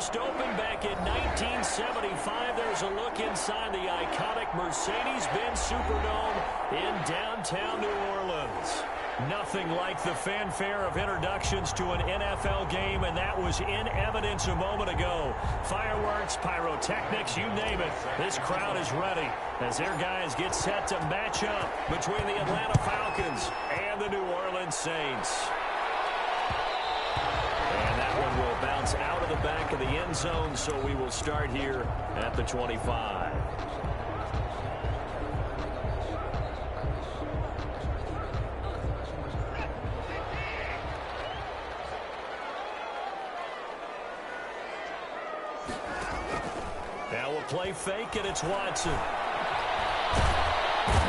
first opened back in 1975. There's a look inside the iconic Mercedes-Benz Superdome in downtown New Orleans. Nothing like the fanfare of introductions to an NFL game, and that was in evidence a moment ago. Fireworks, pyrotechnics, you name it. This crowd is ready as their guys get set to match up between the Atlanta Falcons and the New Orleans Saints. And that one will bounce out of the back of the end zone, so we will start here at the 25. Now we'll play fake, and it's Watson.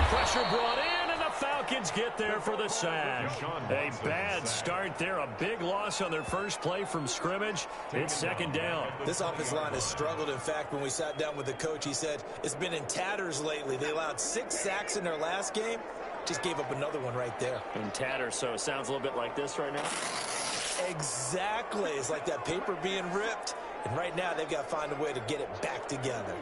Pressure brought in, and the Falcons get there for the sack. A bad start there, a big loss on their first play from scrimmage. It's second down. This offensive line has struggled. In fact, when we sat down with the coach, he said it's been in tatters lately. They allowed 6 sacks in their last game. Just gave up another one right there. In tatters, so it sounds a little bit like this right now? Exactly. It's like that paper being ripped. And right now, they've got to find a way to get it back together.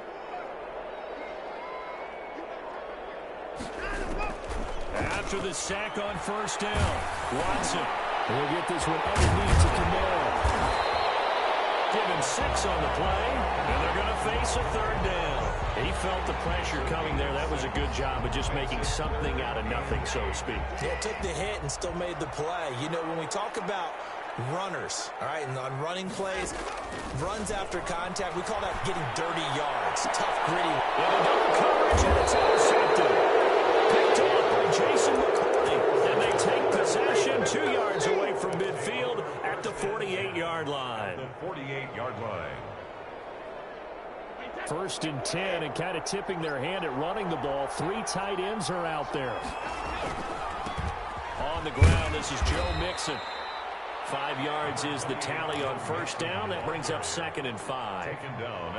After the sack on first down, Watson will get this one underneath to Kamara. Give him 6 on the play, and they're going to face a third down. He felt the pressure coming there. That was a good job of just making something out of nothing, so to speak. Yeah, took the hit and still made the play. You know, when we talk about runners, all right, and on running plays, runs after contact, we call that getting dirty yards. Tough, gritty. With a double coverage, and it's intercepted. Picked up by Jason McCourty, and they take possession 2 yards away from midfield at the 48-yard line. The 48-yard line. First and 10, and kind of tipping their hand at running the ball. 3 tight ends are out there. On the ground, this is Joe Mixon. 5 yards is the tally on first down. That brings up 2nd and 5.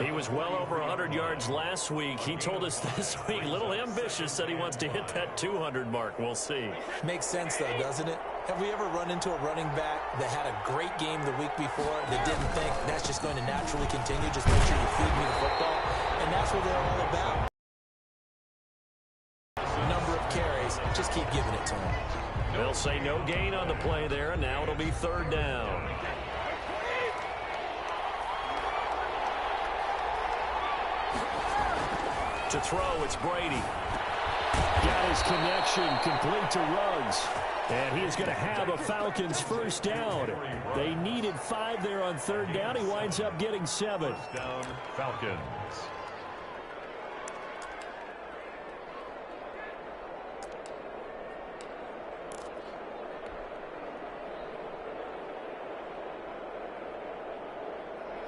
He was well over 100 yards last week. He told us this week, a little ambitious, said he wants to hit that 200 mark. We'll see. Makes sense, though, doesn't it? Have we ever run into a running back that had a great game the week before that didn't think that's just going to naturally continue? Just make sure you feed me the football. And that's what they're all about. Number of carries. Just keep giving it to him. They'll say no gain on the play there, and now it'll be third down. To throw, it's Brady. Got his connection complete to Ruggs. And he is going to have a Falcons first down. They needed 5 there on third down. He winds up getting 7. First down, Falcons.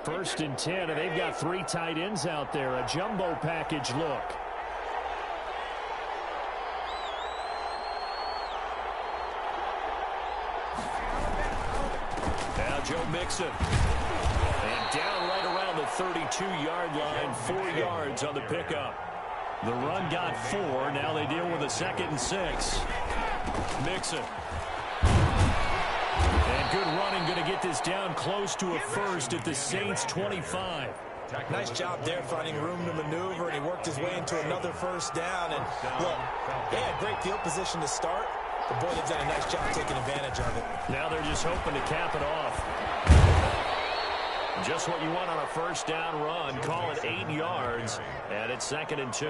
First and 10, and they've got 3 tight ends out there. A jumbo package look. Now Joe Mixon. And down right around the 32-yard line. 4 yards on the pickup. The run got 4. Now they deal with a 2nd and 6. Mixon. And good running, going to get this down close to a first at the Saints' 25. Nice job there finding room to maneuver, and he worked his way into another first down. And look, they had great field position to start, but boy, they've done a nice job taking advantage of it. Now they're just hoping to cap it off. Just what you want on a first down run. Call it 8 yards, and it's 2nd and 2.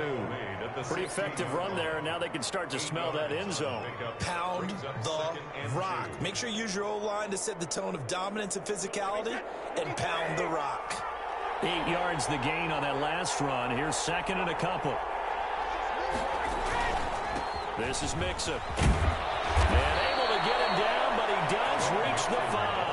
Pretty effective run there, and now they can start to smell that end zone. Pound the rock. Make sure you use your O-line to set the tone of dominance and physicality, and pound the rock. 8 yards the gain on that last run. Here's 2nd and a couple. This is Mixon. And able to get him down, but he does reach the 5.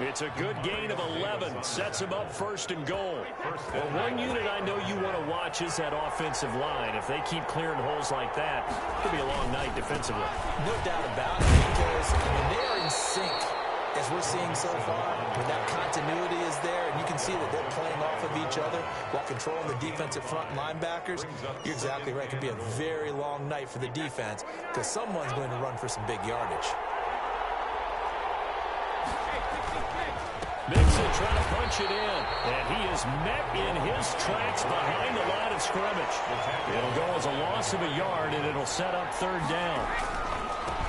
It's a good gain of 11. Sets him up first and goal. Well, one unit I know you want to watch is that offensive line. If they keep clearing holes like that, it could be a long night defensively. No doubt about it, because they're in sync, as we're seeing so far. When that continuity is there, and you can see that they're playing off of each other while controlling the defensive front linebackers. You're exactly right. It could be a very long night for the defense, because someone's going to run for some big yardage. Mixon will try to punch it in. And he is met in his tracks behind the line of scrimmage. It'll go as a loss of a yard, and it'll set up third down.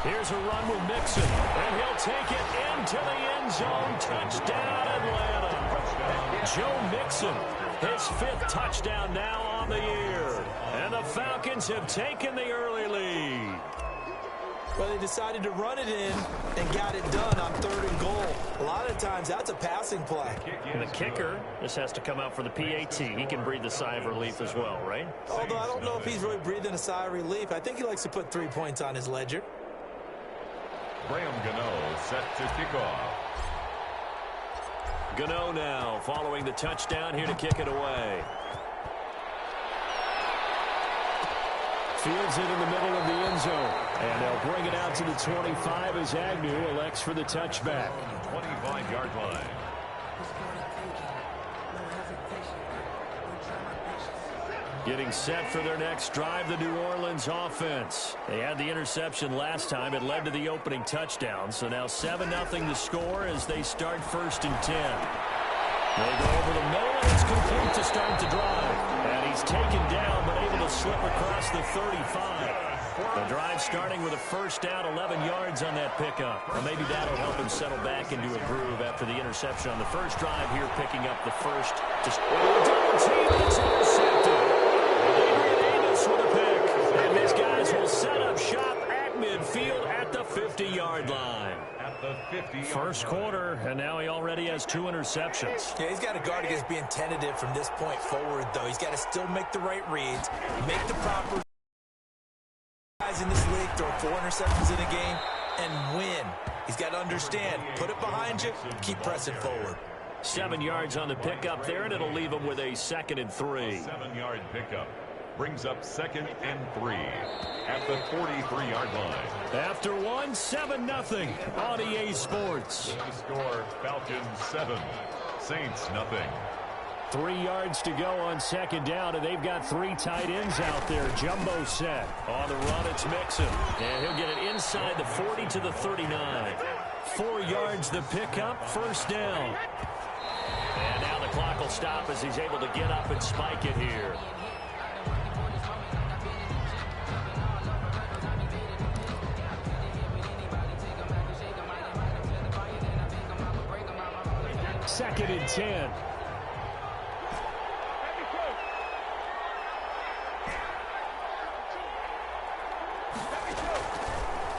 Here's a run with Mixon, and he'll take it into the end zone. Touchdown, Atlanta. Joe Mixon, his 5th touchdown now on the year. And the Falcons have taken the early lead. Well, they decided to run it in and got it done on 3rd and goal. A lot of times, that's a passing play. The kicker, this has to come out for the PAT. He can breathe a sigh of relief as well, right? Although I don't know if he's really breathing a sigh of relief. I think he likes to put 3 points on his ledger. Graham Gano set to kick off. Gano now following the touchdown here to kick it away. Fields it in the middle of the end zone. And they'll bring it out to the 25 as Agnew elects for the touchback. 25-yard line. Getting set for their next drive, the New Orleans offense. They had the interception last time. It led to the opening touchdown. So now 7-0 the score as they start 1st and 10. They go over the middle, and it's complete to start the drive. And he's taken down, but able to slip across the 35. The drive starting with a 1st down, 11 yards on that pickup. Well, maybe that'll help him settle back into a groove after the interception on the first drive here, picking up the first. Just double team, it's intercepted. Davis with a pick. And his guys will set up shop at midfield at the 50-yard line. First quarter, and now he already has 2 interceptions. Yeah, he's got to guard against being tentative from this point forward, though. He's got to still make the right reads, make the proper guys in this league, throw 4 interceptions in a game, and win. He's got to understand, put it behind you, keep pressing forward. 7 yards on the pickup there, and it'll leave him with a 2nd and 3. 7-yard pickup. Brings up 2nd and 3 at the 43-yard line. After 7-0 on EA Sports. The score, Falcons 7, Saints 0. 3 yards to go on 2nd down, and they've got 3 tight ends out there. Jumbo set. On the run, it's Mixon. And he'll get it inside the 40 to the 39. 4 yards the pickup, 1st down. And now the clock will stop as he's able to get up and spike it here. Second and 10.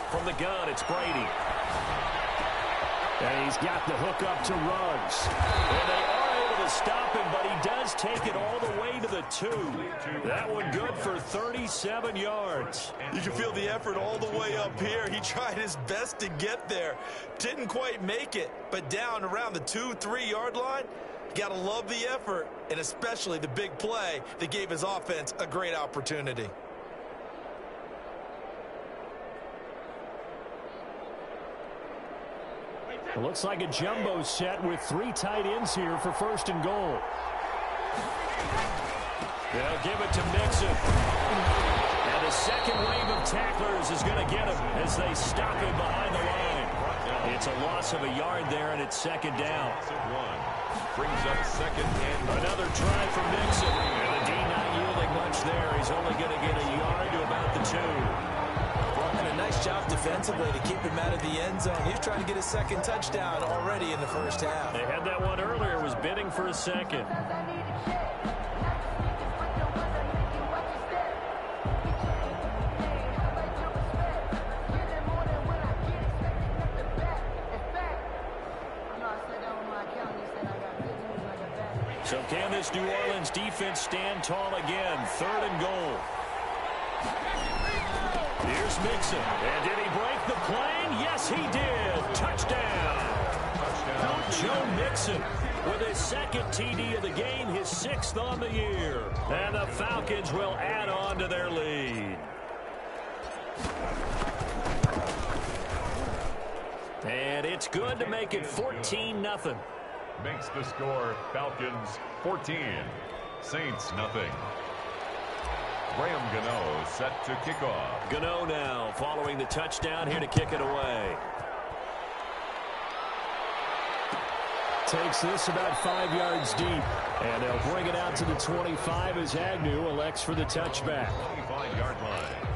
From the gun, it's Brady. And he's got the hook up to Ruggs. And they are able to stop him, but he does take it all the way to the 2. That one good for 37 yards. You can feel the effort all the way up here. He tried his best to get there. Didn't quite make it, but down around the 2-3 yard line, you got to love the effort, and especially the big play that gave his offense a great opportunity. It looks like a jumbo set with 3 tight ends here for 1st and goal. They'll give it to Mixon. And the second wave of tacklers is going to get him as they stop him behind the line. It's a loss of a yard there, and it's 2nd down. Brings up 2nd and another try for Mixon. And the D not yielding much there. He's only going to get a yard to about the 2. And a nice job defensively to keep him out of the end zone. He's trying to get a 2nd touchdown already in the 1st half. They had that one earlier, was bidding for a 2nd. So can this New Orleans defense stand tall again? 3rd and goal. Here's Mixon. And did he break the plane? Yes, he did. Touchdown. Joe Mixon with his 2nd TD of the game, his 6th on the year. And the Falcons will add on to their lead. And it's good to make it 14-0. Makes the score Falcons 14, Saints 0. Graham Gano set to kick off. Gano now following the touchdown here to kick it away. takes this about 5 yards deep. And they'll bring it out to the 25 as Agnew elects for the touchback. 25-yard line.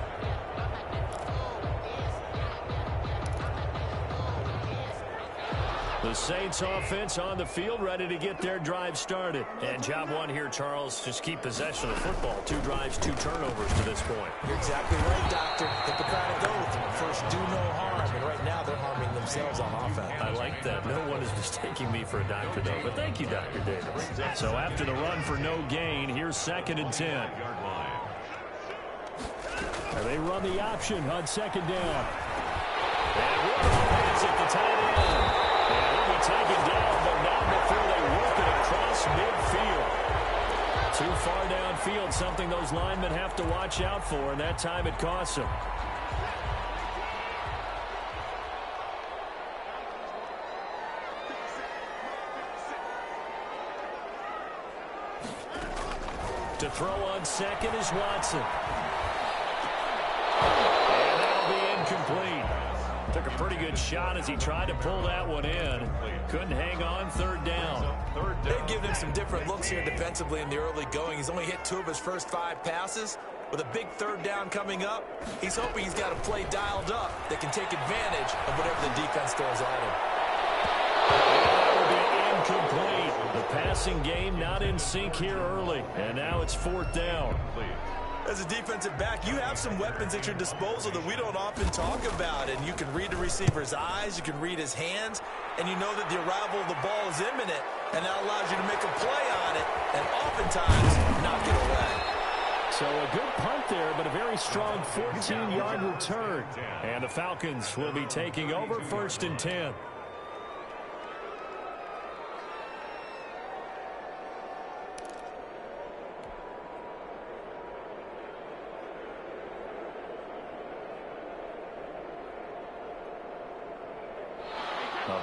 The Saints offense on the field, ready to get their drive started. And job one here, Charles, just keep possession of the football. 2 drives, 2 turnovers to this point. You're exactly right, Doctor. Hippocratic oath. First, do no harm. And right now, they're harming themselves on offense. I like that. No one is mistaking me for a doctor, though. But thank you, Dr. Davis. So after the run for no gain, here's 2nd and 10. And they run the option on 2nd down. And Woodruff is at the tight end. And he'll be taken down, but not before they work it across midfield. Too far downfield, something those linemen have to watch out for, and that time it costs them. To throw on 2nd is Watson. And that'll be incomplete. Took a pretty good shot as he tried to pull that one in. Couldn't hang on. 3rd down. They've given him some different looks here defensively in the early going. He's only hit 2 of his first 5 passes. With a big 3rd down coming up, he's hoping he's got a play dialed up that can take advantage of whatever the defense throws at him. That will be incomplete. The passing game not in sync here early. And now it's 4th down. As a defensive back, you have some weapons at your disposal that we don't often talk about. And you can read the receiver's eyes, you can read his hands, and you know that the arrival of the ball is imminent. And that allows you to make a play on it and oftentimes knock it away. So a good punt there, but a very strong 14-yard return. And the Falcons will be taking over 1st and 10.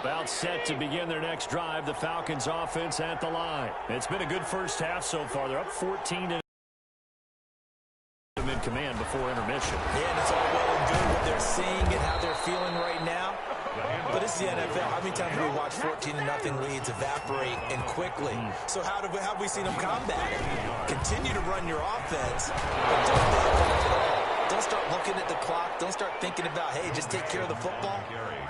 About set to begin their next drive, the Falcons offense at the line. It's been a good first half so far. They're up 14 to in command before intermission. Yeah, and it's all well and good what they're seeing and how they're feeling right now. But this is the NFL. How many times have we watched 14-0 leads evaporate and quickly? So how have we seen them combat it? Continue to run your offense, but don't back off at all. Don't start looking at the clock. Don't start thinking about, hey, just take care of the football.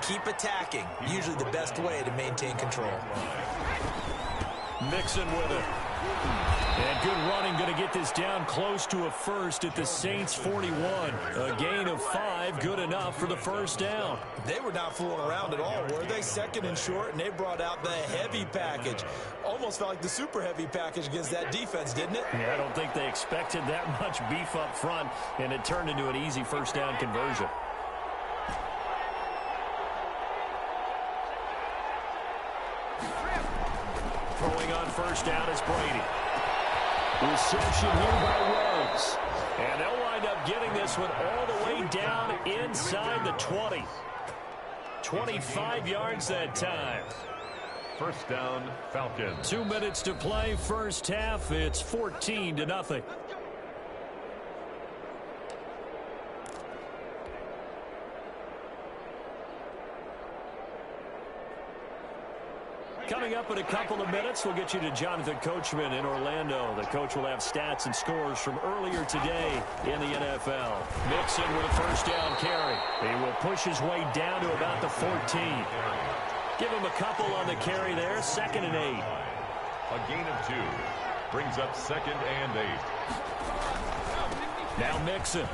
Keep attacking. Usually the best way to maintain control. Mixon with it. And good running, going to get this down close to a first at the Saints 41. A gain of 5, good enough for the first down. They were not fooling around at all, were they? 2nd and short, and they brought out the heavy package. Almost felt like the super heavy package against that defense, didn't it? Yeah, I don't think they expected that much beef up front, and it turned into an easy first down conversion. Throwing on first down is Brady. Reception here by Rhodes. And they'll wind up getting this one all the way down inside the 20. 25 yards that time. First down, Falcons. 2 minutes to play, first half. It's 14-0. Coming up in a couple of minutes, we'll get you to Jonathan Coachman in Orlando. The coach will have stats and scores from earlier today in the NFL. Mixon with a first down carry. He will push his way down to about the 14. Give him a couple on the carry there. 2nd and 8. A gain of 2. Brings up 2nd and 8. Now Mixon.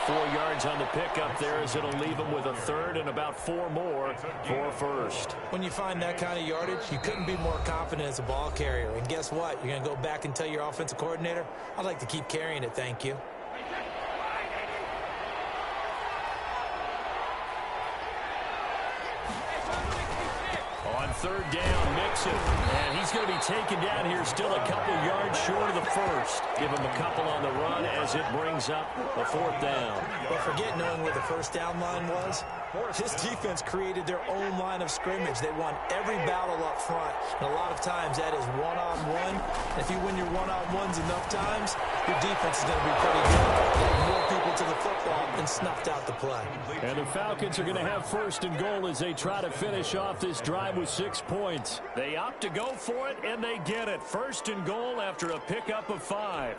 4 yards on the pickup there as it'll leave him with a 3rd and about 4 more for first. When you find that kind of yardage, you couldn't be more confident as a ball carrier. And guess what? You're going to go back and tell your offensive coordinator, I'd like to keep carrying it, thank you. On 3rd down, Mixon. And he's going to be taken down here still a couple yards short of the first. Give him a couple on the run as it brings up a 4th down. But forget knowing where the first down line was. This defense created their own line of scrimmage. They won every battle up front. And a lot of times that is one-on-one. If you win your one-on-ones enough times, your defense is going to be pretty good. More people to the football and snuffed out the play. And the Falcons are going to have first and goal as they try to finish off this drive with 6 points. They opt to go for it, and they get it. First and goal after a pickup of 5.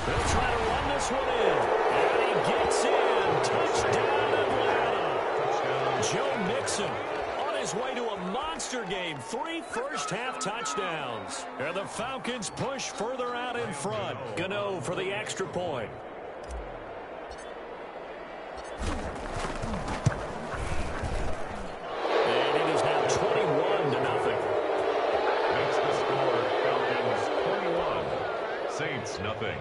They'll try to run this one in. And he gets in. Touchdown, Atlanta. Joe Mixon on his way to a monster game. 3 first-half touchdowns. And the Falcons push further out in front. Gano for the extra point. And it is now 21-0. Makes the score Falcons 21, Saints nothing.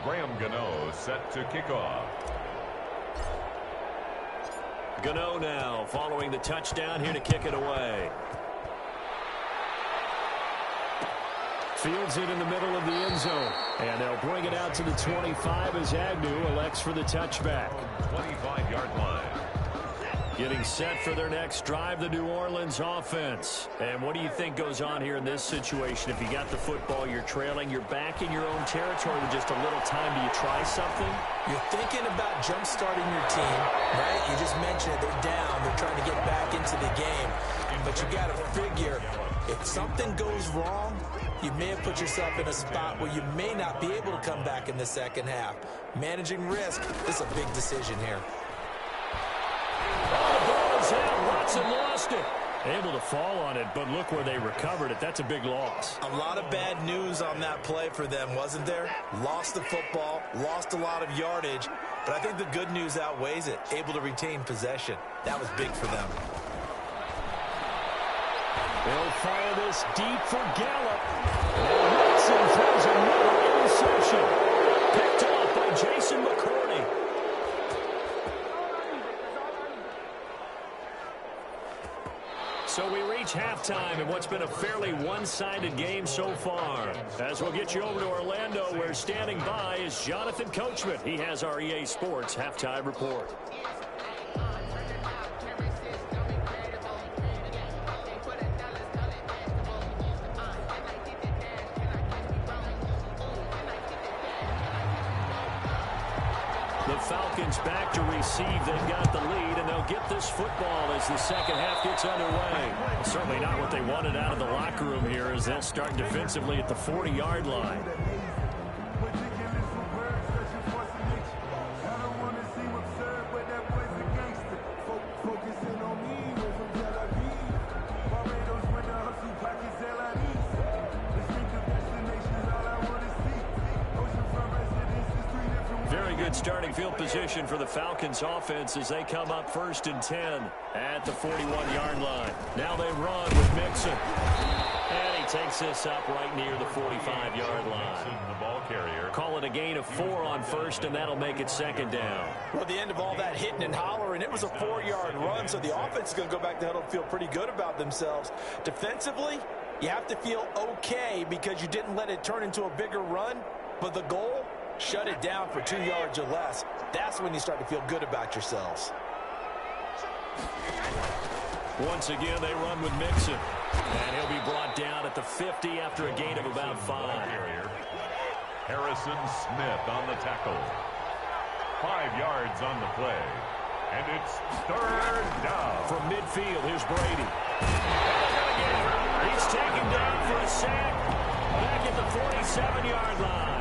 Graham Gano set to kick off. Gano now following the touchdown here to kick it away. Fields it in the middle of the end zone. And they'll bring it out to the 25 as Agnew elects for the touchback. 25-yard line. Getting set for their next drive, the New Orleans offense. And what do you think goes on here in this situation? If you got the football, you're trailing, you're back in your own territory with just a little time. Do you try something? You're thinking about jump-starting your team, right? You just mentioned it. They're down. They're trying to get back into the game. But you got to figure, if something goes wrong, you may have put yourself in a spot where you may not be able to come back in the second half. Managing risk is a big decision here. Oh, the ball is out. Watson lost it. Able to fall on it, but look where they recovered it. That's a big loss. A lot of bad news on that play for them, wasn't there? Lost the football, lost a lot of yardage, but I think the good news outweighs it. Able to retain possession. That was big for them. They'll fire this deep for Gallup. And Watson throws another interception. Picked off by Jason McCourty. So we reach halftime in what's been a fairly one-sided game so far. As we'll get you over to Orlando, where standing by is Jonathan Coachman. He has our EA Sports halftime report. The Falcons back to receive. They've got the lead, and they'll get this football as the second half gets underway. Certainly not what they wanted out of the locker room here, as they'll start defensively at the 40-yard line. Starting field position for the Falcons offense as they come up 1st and 10 at the 41-yard line. Now they run with Mixon. And he takes this up right near the 45-yard line. The ball carrier. Call it a gain of 4 on first, and that'll make it second down. Well, at the end of all that hitting and hollering, it was a 4-yard run, so the offense is going to go back to huddle and feel pretty good about themselves. Defensively, you have to feel okay because you didn't let it turn into a bigger run, but the goal, shut it down for 2 yards or less. That's when you start to feel good about yourselves. Once again, they run with Mixon. And he'll be brought down at the 50 after a gain of about 5. Harrison Smith on the tackle. 5 yards on the play. And it's 3rd down. From midfield, here's Brady. He's taken down for a sack back at the 47-yard line.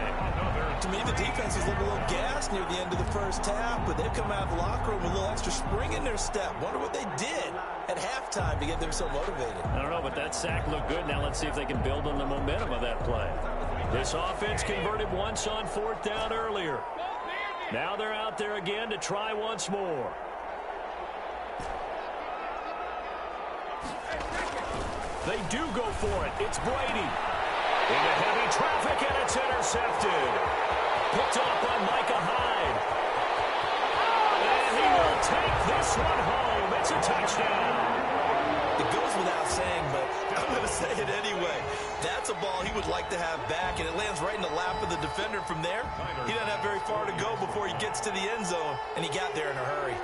To me, the defense is looking a little gassed near the end of the first half, but they've come out of the locker room with a little extra spring in their step. Wonder what they did at halftime to get them so motivated. I don't know, but that sack looked good. Now let's see if they can build on the momentum of that play. This offense converted once on 4th down earlier. Now they're out there again to try once more. They do go for it. It's Brady. Into heavy traffic, and it's intercepted. Picked off by Micah Hyde. And he will take this one home. It's a touchdown. It goes without saying, but I'm going to say it anyway. That's a ball he would like to have back, and it lands right in the lap of the defender from there. He doesn't have very far to go before he gets gets to the end zone, and he got there in a hurry.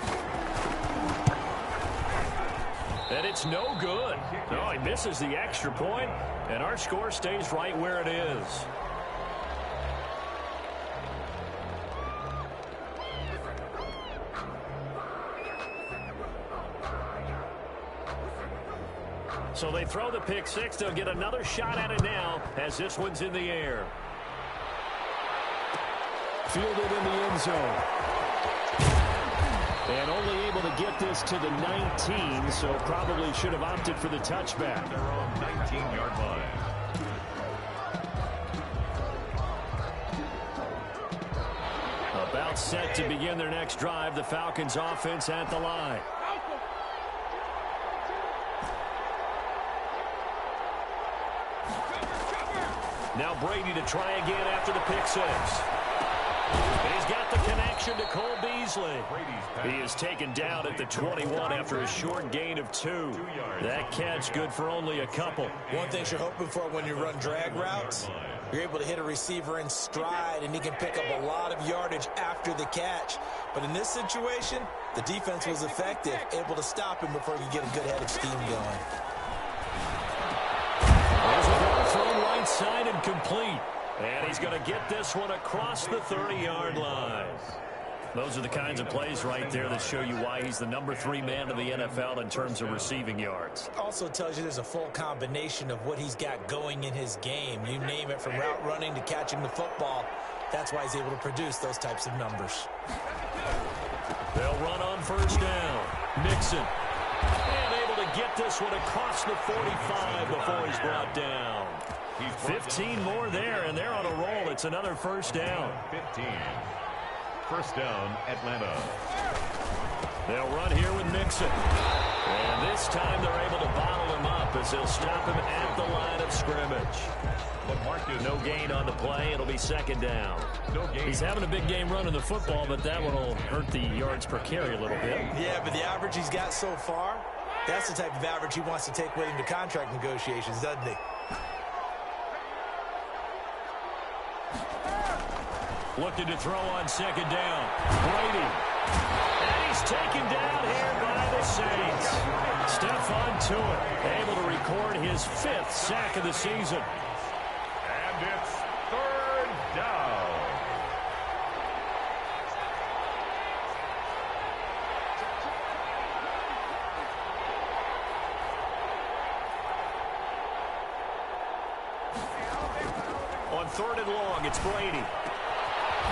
And it's no good. No, he misses the extra point, and our score stays right where it is. So they throw the pick six. They'll get another shot at it now as this one's in the air. Fielded in the end zone. And only able to get this to the 19, so probably should have opted for the touchback. Their own 19-yard line. About set to begin their next drive. The Falcons offense at the line. Now Brady to try again after the pick six. He's got the connection to Cole Beasley. He is taken down at the 21 after a short gain of 2. That catch good for only a couple. One thing you're hoping for when you run drag routes, you're able to hit a receiver in stride, and he can pick up a lot of yardage after the catch. But in this situation, the defense was effective, able to stop him before he could get a good head of steam going. There's a ball thrown right side and complete. And he's going to get this one across the 30-yard line. Those are the kinds of plays right there that show you why he's the number 3 man in the NFL in terms of receiving yards. Also tells you there's a full combination of what he's got going in his game. You name it, from route running to catching the football. That's why he's able to produce those types of numbers. They'll run on first down. Mixon. And able to get this one across the 45 before he's brought down. 15 more there, and they're on a roll. It's another first down. 15. First down, Atlanta. They'll run here with Mixon. And this time they're able to bottle him up as they'll stop him at the line of scrimmage. But Mark is no gain on the play. It'll be second down. No gain. He's having a big game running the football, but that one will hurt the yards per carry a little bit. Yeah, but the average he's got so far, that's the type of average he wants to take with him to contract negotiations, doesn't he? Looking to throw on second down. Brady. And he's taken down here by the Saints. Stephon Tuitt able to record his 5th sack of the season. And it's third down. On third and long, it's Brady.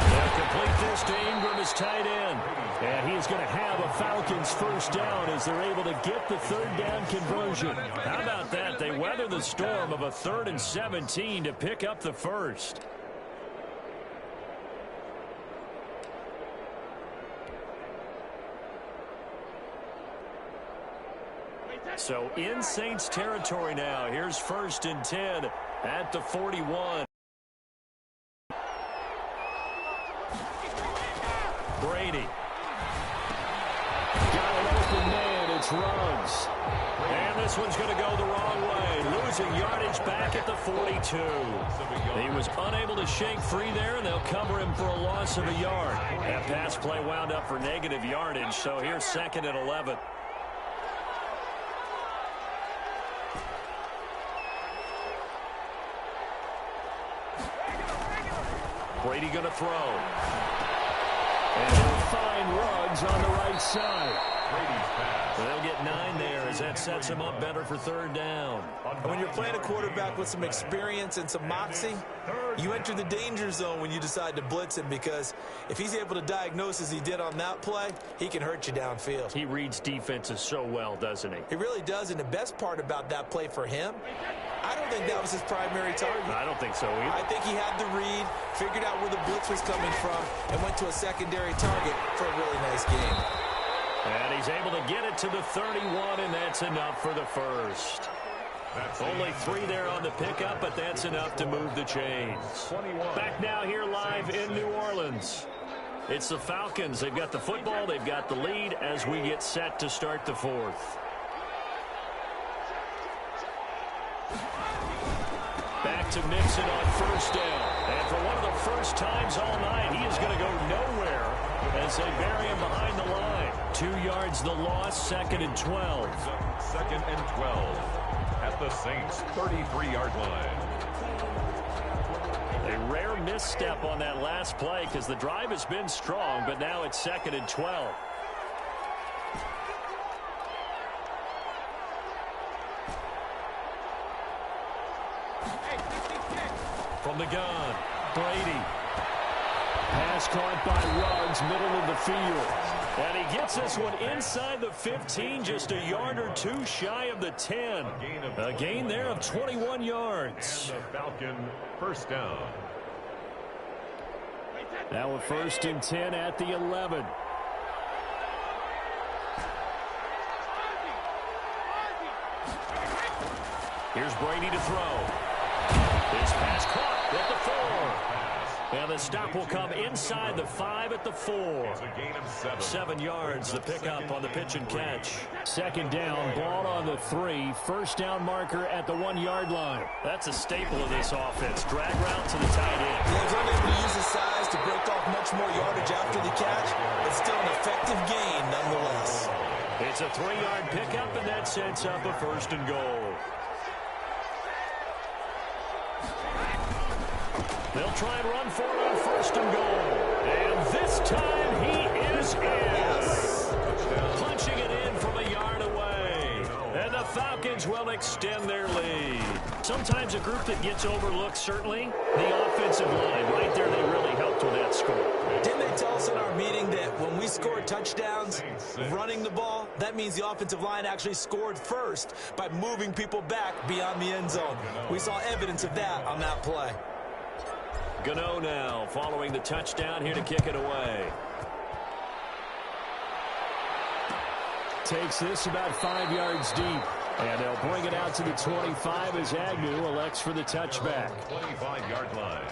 They'll complete this to Ingram as tight end. And he's going to have a Falcons first down as they're able to get the third down conversion. How about that? They weather the storm of a 3rd and 17 to pick up the first. So in Saints territory now. Here's 1st and 10 at the 41. Brady. Got an open man. It's Ruggs. And this one's going to go the wrong way. Losing yardage back at the 42. He was unable to shake free there, and they'll cover him for a loss of a yard. That pass play wound up for negative yardage, so here's 2nd and 11. Brady going to throw. And they'll find Ruggs on the right side. They'll get 9 there as that sets him up better for third down. And when you're playing a quarterback with some experience and some moxie, you enter the danger zone when you decide to blitz him, because if he's able to diagnose as he did on that play, he can hurt you downfield. He reads defenses so well, doesn't he? He really does, and the best part about that play for him, I don't think that was his primary target. I don't think so either. I think he had the read, figured out where the blitz was coming from, and went to a secondary target for a really nice game. And he's able to get it to the 31, and that's enough for the first. Only 3 there on the pickup, but that's enough to move the chains. Back now here live in New Orleans. It's the Falcons. They've got the football. They've got the lead as we get set to start the 4th. Back to Mixon on first down. And for one of the first times all night, he is going to go nowhere as they bury him behind the line. 2 yards the loss, 2nd and 12. 2nd and 12 at the Saints' 33-yard line. A rare misstep on that last play because the drive has been strong, but now it's 2nd and 12. From the gun, Brady. Pass caught by Ruggs, middle of the field. And he gets this one inside the 15, just a yard or two shy of the 10. A gain there of 21 yards. And the Falcon first down. Now a 1st and 10 at the 11. Here's Brady to throw. His pass caught at the 4. And the stop will come inside the 5 at the 4. It's a gain of 7. 7 yards, the pickup on the pitch and catch. 2nd down, ball on the 3. 1st down marker at the 1-yard line. That's a staple of this offense. Drag route to the tight end. He was unable to use his size to break off much more yardage after the catch. It's still an effective gain nonetheless. It's a 3-yard pickup, and that sets up a 1st and goal. They'll try and run for it on 1st and goal. And this time he is in. Yes. Punching it in from a yard away. And the Falcons will extend their lead. Sometimes a group that gets overlooked, certainly, the offensive line. Right there, they really helped with that score. Didn't they tell us in our meeting that when we score touchdowns running the ball, that means the offensive line actually scored first by moving people back beyond the end zone? We saw evidence of that on that play. Gano now following the touchdown here to kick it away. Takes this about 5 yards deep. And they'll bring it out to the 25 as Agnew elects for the touchback. 25-yard line.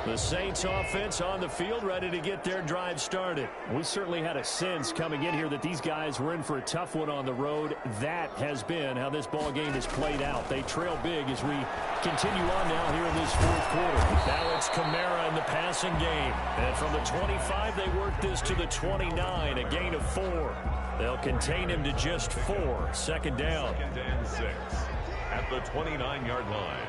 The Saints offense on the field, ready to get their drive started. We certainly had a sense coming in here that these guys were in for a tough one on the road. That has been how this ball game has played out. They trail big as we continue on now here in this 4th quarter. Now it's Kamara in the passing game. And from the 25, they work this to the 29, a gain of 4. They'll contain him to just 4. 2nd down. 2nd and 6 at the 29-yard line.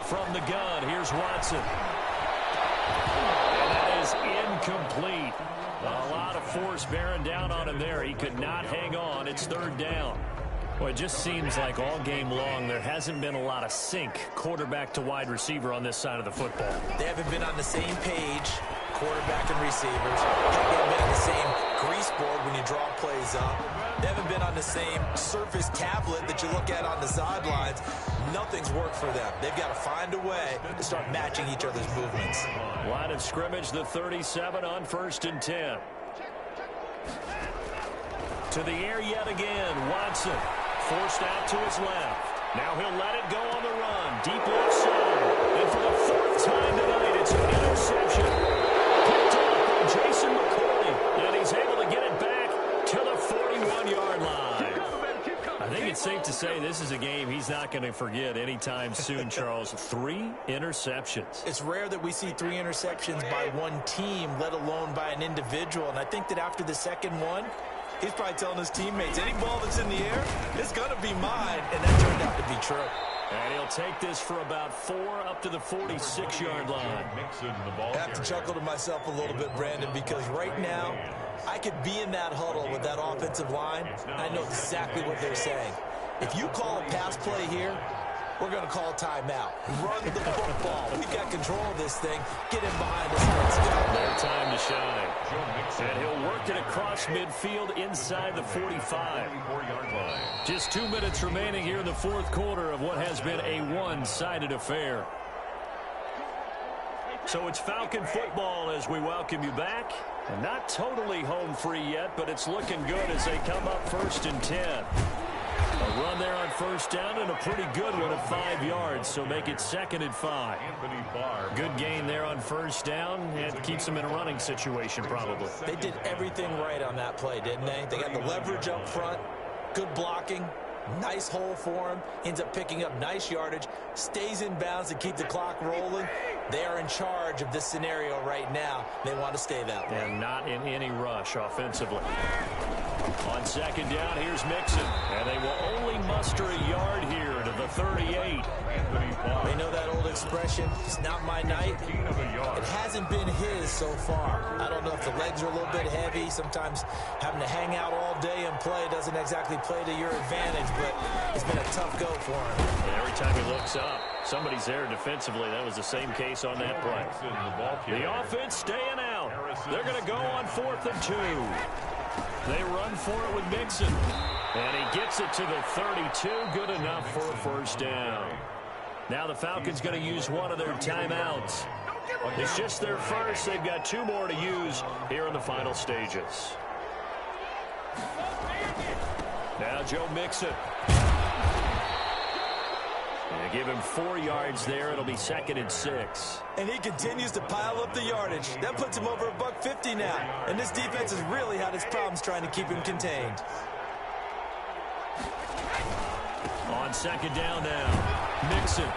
From the gun, here's Watson. And that is incomplete. A lot of force bearing down on him there. He could not hang on. It's 3rd down. Well, it just seems like all game long there hasn't been a lot of sync quarterback to wide receiver on this side of the football. They haven't been on the same page, quarterback and receivers. They haven't been on the same grease board when you draw plays up. They haven't been on the same surface tablet that you look at on the sidelines. Nothing's worked for them. They've got to find a way to start matching each other's movements. Line of scrimmage, the 37 on 1st and 10. To the air yet again, Watson. Forced out to his left. Now he'll let it go on the run. Deep left side. And for the 4th time tonight, it's an interception. Picked up by Jason McCourty. And he's able to get it back to the 41-yard line. I think it's safe to say this is a game he's not going to forget anytime soon, Charles. 3 interceptions. It's rare that we see 3 interceptions by one team, let alone by an individual. And I think that after the 2nd one, he's probably telling his teammates, any ball that's in the air, it's going to be mine. And that turned out to be true. And he'll take this for about 4 up to the 46-yard line. I have to chuckle to myself a little bit, Brandon, because right now I could be in that huddle with that offensive line. I know exactly what they're saying. If you call a pass play here, we're going to call a timeout. Run the football. We've got control of this thing. Get in behind us. Let's go. Their time to shine. And he'll work it across midfield inside the 45. Just 2 minutes remaining here in the 4th quarter of what has been a one-sided affair. So it's Falcon football as we welcome you back. And not totally home free yet, but it's looking good as they come up 1st and 10. A run there on first down and a pretty good one at 5 yards, so make it 2nd and 5. Good gain there on first down, and keeps them in a running situation probably. They did everything right on that play, didn't they? They got the leverage up front, good blocking, nice hole for him, ends up picking up nice yardage, stays in bounds to keep the clock rolling. They are in charge of this scenario right now. They want to stay that way. And not in any rush offensively. On 2nd down, here's Mixon. And they will only muster a yard here to the 38. They know that old expression, it's not my night. It hasn't been his so far. I don't know if the legs are a little bit heavy. Sometimes having to hang out all day and play doesn't exactly play to your advantage, but it's been a tough go for him. And every time he looks up, somebody's there defensively. That was the same case on that play. The offense staying out. They're going to go on 4th and 2. They run for it with Mixon. And he gets it to the 32. Good enough for a first down. Now the Falcons going to use one of their timeouts. It's just their first. They've got 2 more to use here in the final stages. Now Joe Mixon. And give him 4 yards there. It'll be 2nd and 6. And he continues to pile up the yardage. That puts him over $150 now. And this defense has really had its problems trying to keep him contained. On 2nd down now, Mixon.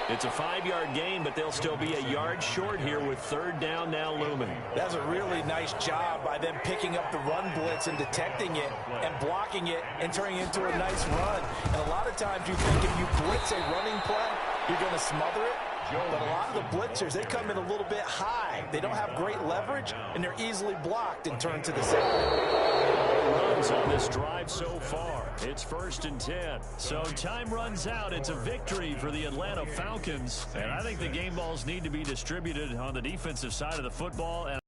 It's a 5-yard gain, but they'll still be a yard short here with 3rd down now looming. That's a really nice job by them picking up the run blitz and detecting it and blocking it and turning it into a nice run. And a lot of times you think if you blitz a running play, you're going to smother it. But a lot of the blitzers, they come in a little bit high. They don't have great leverage, and they're easily blocked and turned to the side. Runs on this drive so far. It's 1st and 10. So time runs out. It's a victory for the Atlanta Falcons. And I think the game balls need to be distributed on the defensive side of the football. And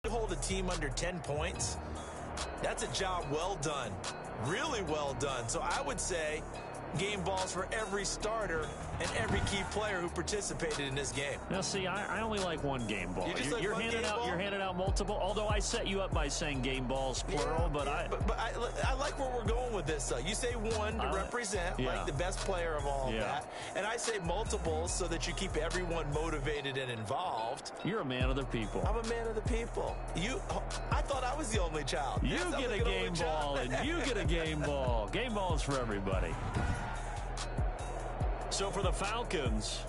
hold a team under 10 points, that's a job well done. Really well done. So I would say game balls for every starter and every key player who participated in this game. Now, see, I only like one game ball. You're handing out multiple. Although I set you up by saying game balls plural, but I like where we're going with this. You say one to represent like the best player of all of that, and I say multiples so that you keep everyone motivated and involved. You're a man of the people. I'm a man of the people. I thought I was the only child. You get a game ball, and you get a game ball. Game ball is for everybody. So for the Falcons,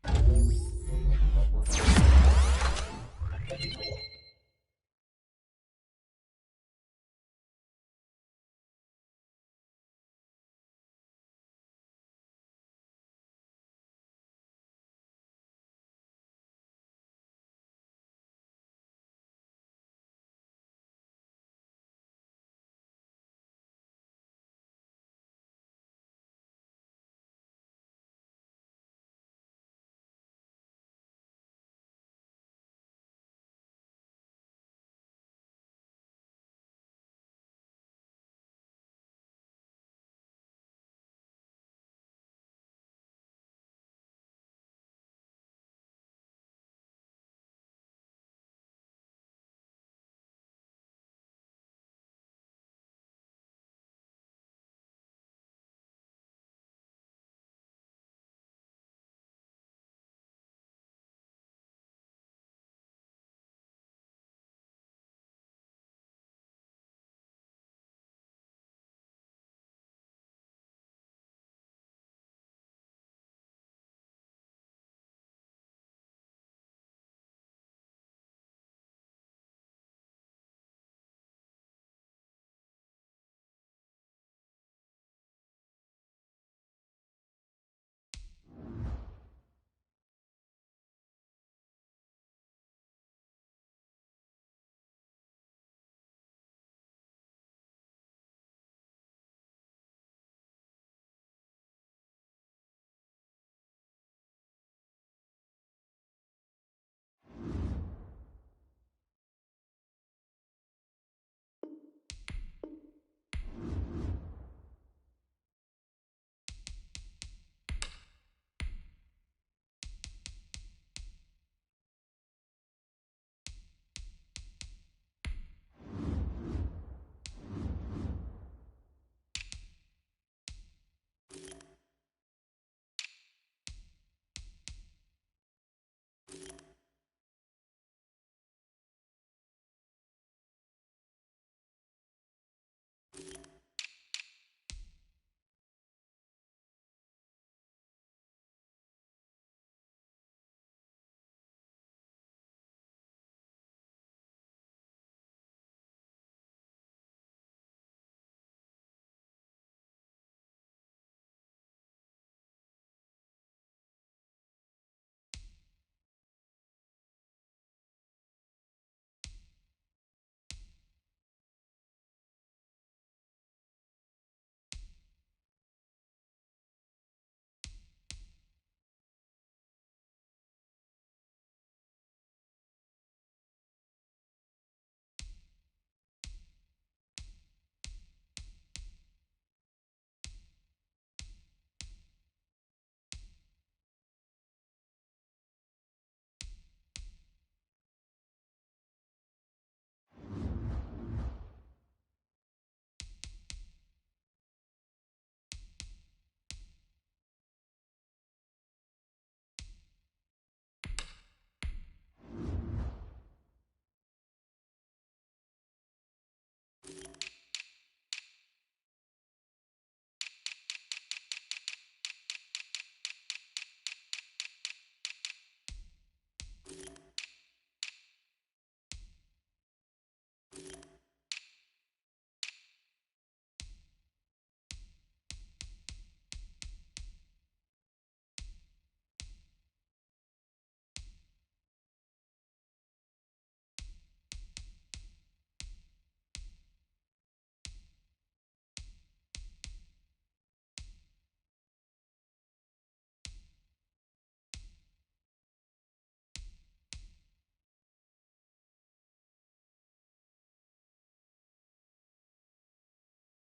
down.